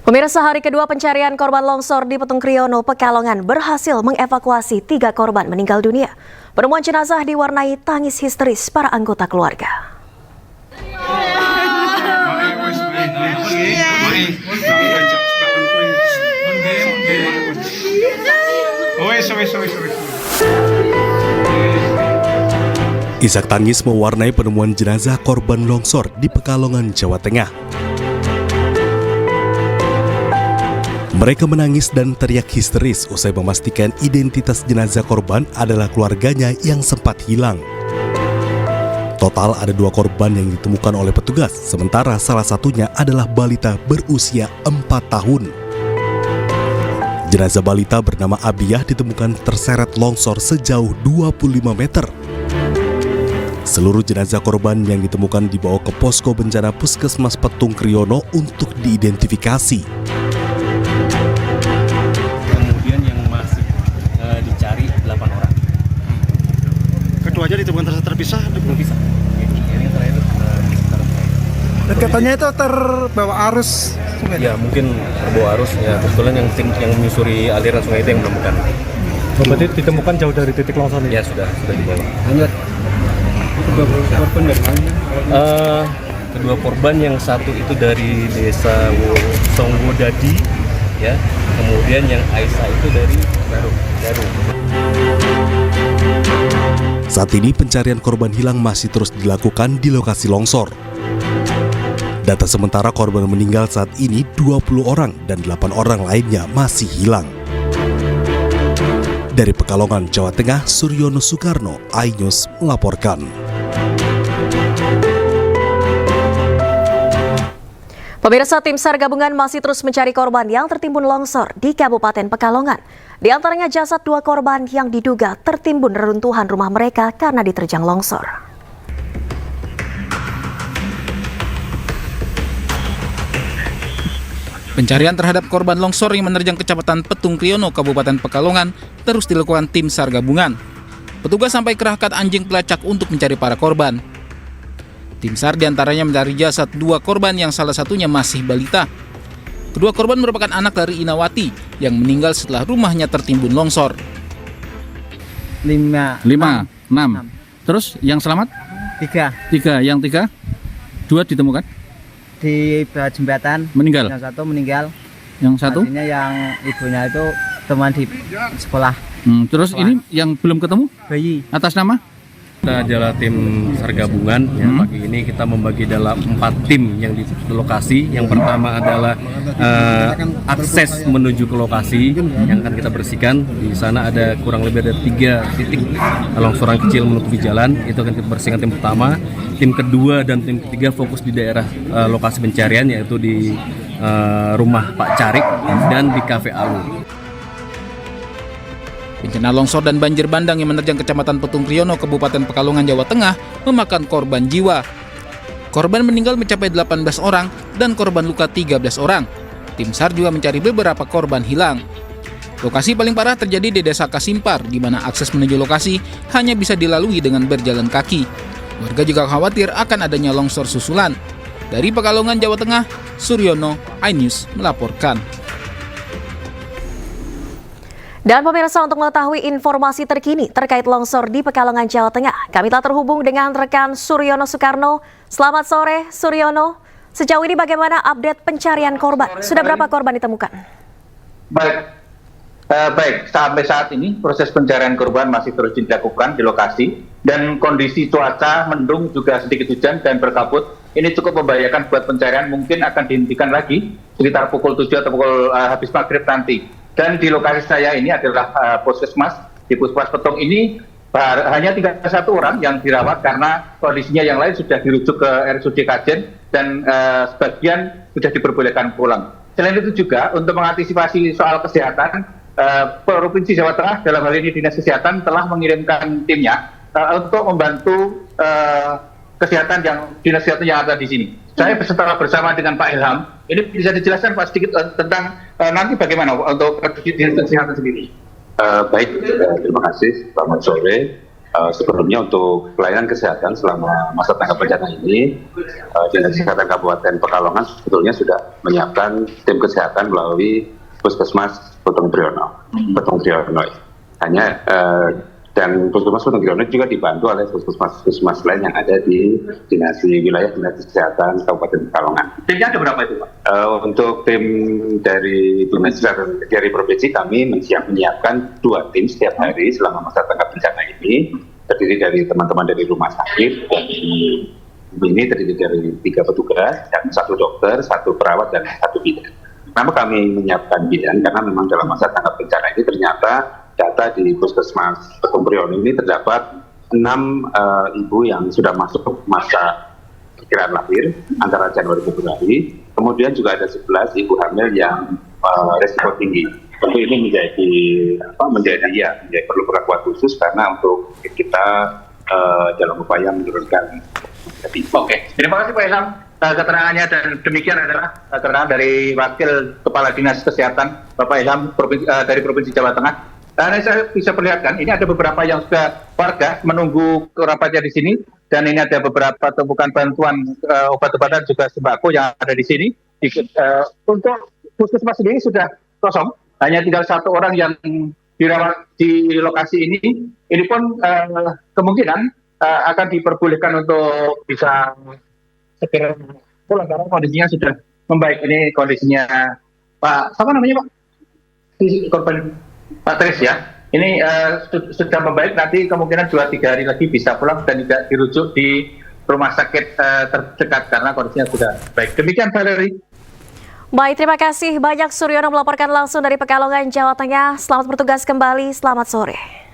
Pemirsa, hari kedua pencarian korban longsor di Petung Kriono, Pekalongan berhasil mengevakuasi 3 korban meninggal dunia. Penemuan jenazah diwarnai tangis histeris para anggota keluarga. Isak tangis mewarnai penemuan jenazah korban longsor di Pekalongan, Jawa Tengah. Mereka menangis dan teriak histeris usai memastikan identitas jenazah korban adalah keluarganya yang sempat hilang. Total ada 2 korban yang ditemukan oleh petugas, sementara salah satunya adalah balita berusia 4 tahun. Jenazah balita bernama Abiyah ditemukan terseret longsor sejauh 25 meter. Seluruh jenazah korban yang ditemukan dibawa ke posko bencana Puskesmas Petung Kriono untuk diidentifikasi. Kemudian yang masih dicari 8 orang. Keduanya ditemukan terpisah? Terpisah. Ini yang terakhir Dan katanya itu terbawa arus sungai. Ya mungkin terbawa arus. Ya kebetulan yang tim yang menyusuri aliran sungai itu yang menemukan. Berarti ditemukan jauh dari titik longsor ini? Ya sudah dibawa. Lanjut. Korban dari mana? Kedua korban yang satu itu dari desa Songodadi, ya. Kemudian yang Aisyah itu dari Baru. Saat ini pencarian korban hilang masih terus dilakukan di lokasi longsor. Data sementara korban meninggal saat ini 20 orang dan 8 orang lainnya masih hilang. Dari Pekalongan, Jawa Tengah, Suryono Sukarno, iNews melaporkan. Pemirsa, tim SAR gabungan masih terus mencari korban yang tertimbun longsor di Kabupaten Pekalongan. Di antaranya jasad 2 korban yang diduga tertimbun reruntuhan rumah mereka karena diterjang longsor. Pencarian terhadap korban longsor yang menerjang Kecamatan Petung Kriono, Kabupaten Pekalongan terus dilakukan tim SAR gabungan. Petugas sampai kerahkan anjing pelacak untuk mencari para korban. Tim SAR diantaranya mencari jasad 2 korban yang salah satunya masih balita. Kedua korban merupakan anak dari Inawati yang meninggal setelah rumahnya tertimbun longsor. 6. Terus yang selamat? 3. Yang 3? 2 ditemukan? Di bawah jembatan. Meninggal? Yang 1 meninggal. Yang 1? Artinya yang ibunya itu teman di sekolah. Terus ini yang belum ketemu? Bayi. Atas nama? Kita adalah tim SAR gabungan. Ya, pagi ini kita membagi dalam 4 tim yang di lokasi. Yang pertama adalah akses menuju ke lokasi yang akan kita bersihkan. Di sana ada kurang lebih ada 3 titik longsoran kecil menutupi jalan. Itu akan kita bersihkan tim pertama. Tim kedua dan tim ketiga fokus di daerah lokasi pencarian, yaitu di rumah Pak Carik dan di Cafe Alu. Bencana longsor dan banjir bandang yang menerjang Kecamatan Petung Kriono, Kabupaten Pekalongan, Jawa Tengah memakan korban jiwa. Korban meninggal mencapai 18 orang dan korban luka 13 orang. Tim SAR juga mencari beberapa korban hilang. Lokasi paling parah terjadi di Desa Kasimpar, di mana akses menuju lokasi hanya bisa dilalui dengan berjalan kaki. Warga juga khawatir akan adanya longsor susulan. Dari Pekalongan, Jawa Tengah, Suryono, iNews melaporkan. Dan pemirsa, untuk mengetahui informasi terkini terkait longsor di Pekalongan, Jawa Tengah, kami telah terhubung dengan rekan Suryono Sukarno. Selamat sore, Suryono. Sejauh ini bagaimana update pencarian korban? Sudah berapa korban ditemukan? Baik, sampai saat ini proses pencarian korban masih terus dilakukan di lokasi, dan kondisi cuaca mendung juga sedikit hujan dan berkabut. Ini cukup membahayakan buat pencarian, mungkin akan dihentikan lagi sekitar pukul 7 atau pukul habis maghrib nanti. Dan di lokasi saya ini adalah Puskesmas. Di Puskesmas Petung ini hanya 31 orang yang dirawat karena kondisinya yang lain sudah dirujuk ke RSUD Kajen dan sebagian sudah diperbolehkan pulang. Selain itu juga untuk mengantisipasi soal kesehatan, Provinsi Jawa Tengah dalam hal ini Dinas Kesehatan telah mengirimkan timnya untuk membantu kesehatan Dinas Kesehatan yang ada di sini. Saya setelah bersama dengan Pak Ilham, ini bisa dijelaskan Pak sedikit tentang nanti bagaimana untuk Dinas Kesehatan sendiri? Baik, terima kasih. Selamat sore. Sebelumnya untuk pelayanan kesehatan selama masa tanggap bencana ini, Dinas Kesehatan Kabupaten Pekalongan sebetulnya sudah menyiapkan tim kesehatan melalui Puskesmas Putung Triono. Hanya dan Puskesmas Putung Triono juga dibantu oleh puskesmas lain yang ada di wilayah Dinas Kesehatan Kabupaten Pekalongan. Timnya ada berapa itu, Pak? Untuk tim dari Dinas Kesehatan dari provinsi kami menyiapkan 2 tim setiap hari selama masa tanggap bencana ini, terdiri dari teman-teman dari rumah sakit dan ini terdiri dari 3 petugas dan 1 dokter, 1 perawat dan 1 bidan. Kenapa kami menyiapkan bidan? Karena memang dalam masa tanggap bencana ini ternyata data di Puskesmas Putung Triono ini terdapat 6 ibu yang sudah masuk masa perkiraan lahir antara Januari Februari. Kemudian juga ada 11 ibu hamil yang resiko tinggi. Tentu ini menjadi perlu perlakuan khusus karena untuk kita dalam upaya menurunkan. Oke, terima kasih Pak Ilham. Keterangannya dan demikian adalah keterangan dari Wakil Kepala Dinas Kesehatan Bapak Ilham dari Provinsi Jawa Tengah. Dan saya bisa perlihatkan ini ada beberapa yang sudah warga menunggu rapatnya di sini, dan ini ada beberapa tumpukan bantuan obat-obatan juga sembako yang ada di sini. Untuk puskesmas sendiri sudah kosong, hanya tinggal 1 orang yang dirawat di lokasi ini. Ini pun kemungkinan akan diperbolehkan untuk bisa segera pulang karena kondisinya sudah membaik. Ini kondisinya Pak, apa namanya Pak? Korban Pak Tris ya. Ini sudah membaik, nanti kemungkinan 2-3 hari lagi bisa pulang dan tidak dirujuk di rumah sakit terdekat karena kondisinya sudah baik. Demikian Valerie. Baik, terima kasih banyak Suryono melaporkan langsung dari Pekalongan, Jawa Tengah. Selamat bertugas kembali, selamat sore.